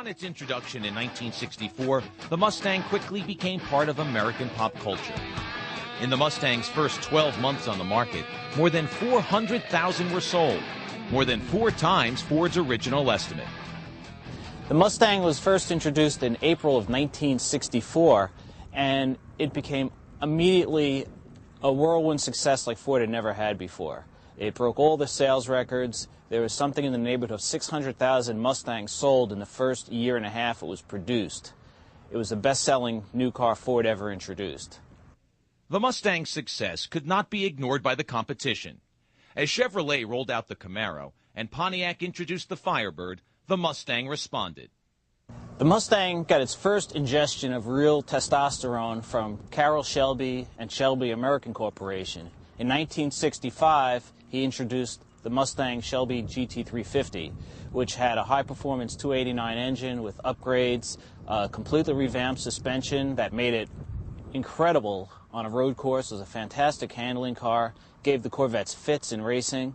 Upon its introduction in 1964, the Mustang quickly became part of American pop culture. In the Mustang's first 12 months on the market, more than 400,000 were sold, more than 4 times Ford's original estimate. The Mustang was first introduced in April of 1964, and it became immediately a whirlwind success like Ford had never had before. It broke all the sales records. There was something in the neighborhood of 600,000 Mustangs sold in the first year and a half it was produced. It was the best-selling new car Ford ever introduced. The Mustang's success could not be ignored by the competition. As Chevrolet rolled out the Camaro and Pontiac introduced the Firebird, the Mustang responded. The Mustang got its first ingestion of real testosterone from Carroll Shelby and Shelby American Corporation. In 1965, he introduced the Mustang Shelby GT350, which had a high-performance 289 engine with upgrades, completely revamped suspension that made it incredible on a road course. It was a fantastic handling car, gave the Corvettes fits in racing.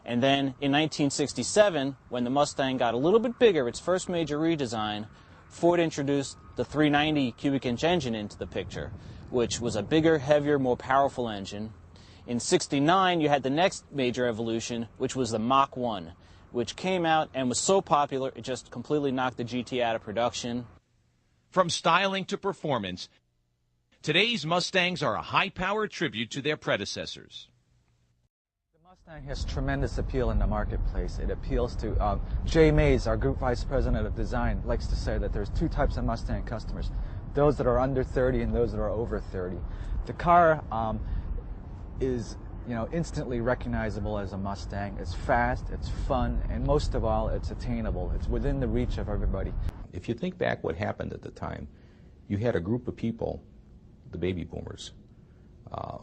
And then in 1967, when the Mustang got a little bit bigger, its first major redesign, Ford introduced the 390 cubic inch engine into the picture, which was a bigger, heavier, more powerful engine. In '69, you had the next major evolution, which was the Mach 1, which came out and was so popular it just completely knocked the GT out of production. From styling to performance, today's Mustangs are a high-powered tribute to their predecessors. The Mustang has tremendous appeal in the marketplace. It appeals to, Jay Mays, our Group Vice President of Design, likes to say that there's 2 types of Mustang customers, those that are under 30 and those that are over 30. The car is, instantly recognizable as a Mustang. It's fast, it's fun, and most of all, it's attainable. It's within the reach of everybody. If you think back what happened at the time, you had a group of people, the baby boomers,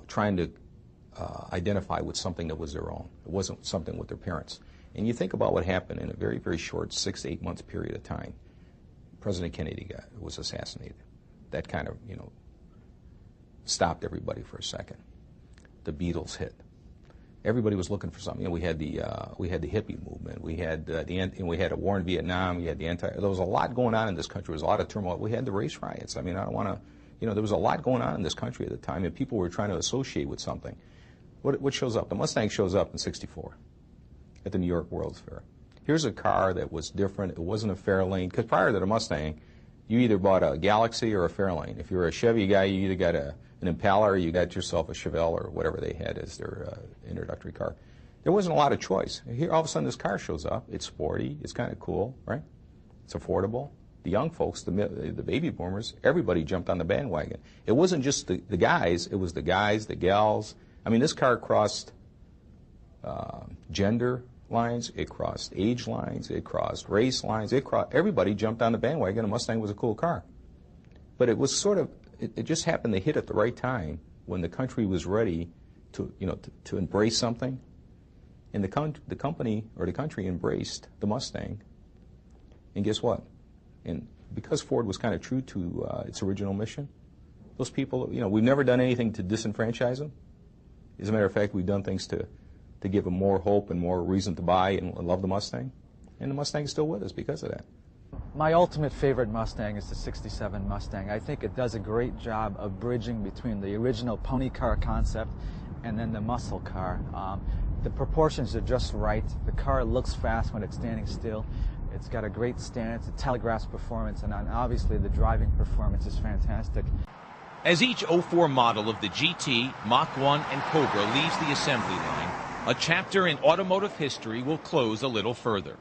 trying to identify with something that was their own. It wasn't something with their parents. And you think about what happened in a very, very short 6 to 8 months period of time. President Kennedy was assassinated. That kind of, stopped everybody for a second. The Beatles hit. Everybody was looking for something. We had the hippie movement. We had we had a war in Vietnam. We had there was a lot going on in this country. There was a lot of turmoil. We had the race riots. I mean, I don't want to, there was a lot going on in this country at the time, and people were trying to associate with something. What shows up? The Mustang shows up in '64 at the New York World's Fair. Here's a car that was different. It wasn't a Fairlane, because prior to the Mustang, you either bought a Galaxy or a Fairlane. If you were a Chevy guy, you either got an Impala or you got yourself a Chevelle or whatever they had as their introductory car. There wasn't a lot of choice. Here, all of a sudden, this car shows up. It's sporty. It's kind of cool, right? It's affordable. The young folks, the baby boomers, everybody jumped on the bandwagon. It wasn't just the guys. It was the guys, the gals. I mean, this car crossed gender lines. It crossed age lines. It crossed race lines. Everybody jumped on the bandwagon. A Mustang was a cool car. But it was sort of, it just happened to hit at the right time when the country was ready to embrace something. And the company, or the country, embraced the Mustang. And guess what? And because Ford was kind of true to its original mission, those people, we've never done anything to disenfranchise them. As a matter of fact, we've done things to give them more hope and more reason to buy and love the Mustang. And the Mustang is still with us because of that. My ultimate favorite Mustang is the '67 Mustang. I think it does a great job of bridging between the original pony car concept and then the muscle car. The proportions are just right. The car looks fast when it's standing still. It's got a great stance, it telegraphs performance, and obviously the driving performance is fantastic. As each '04 model of the GT, Mach 1, and Cobra leaves the assembly line, a chapter in automotive history will close a little further.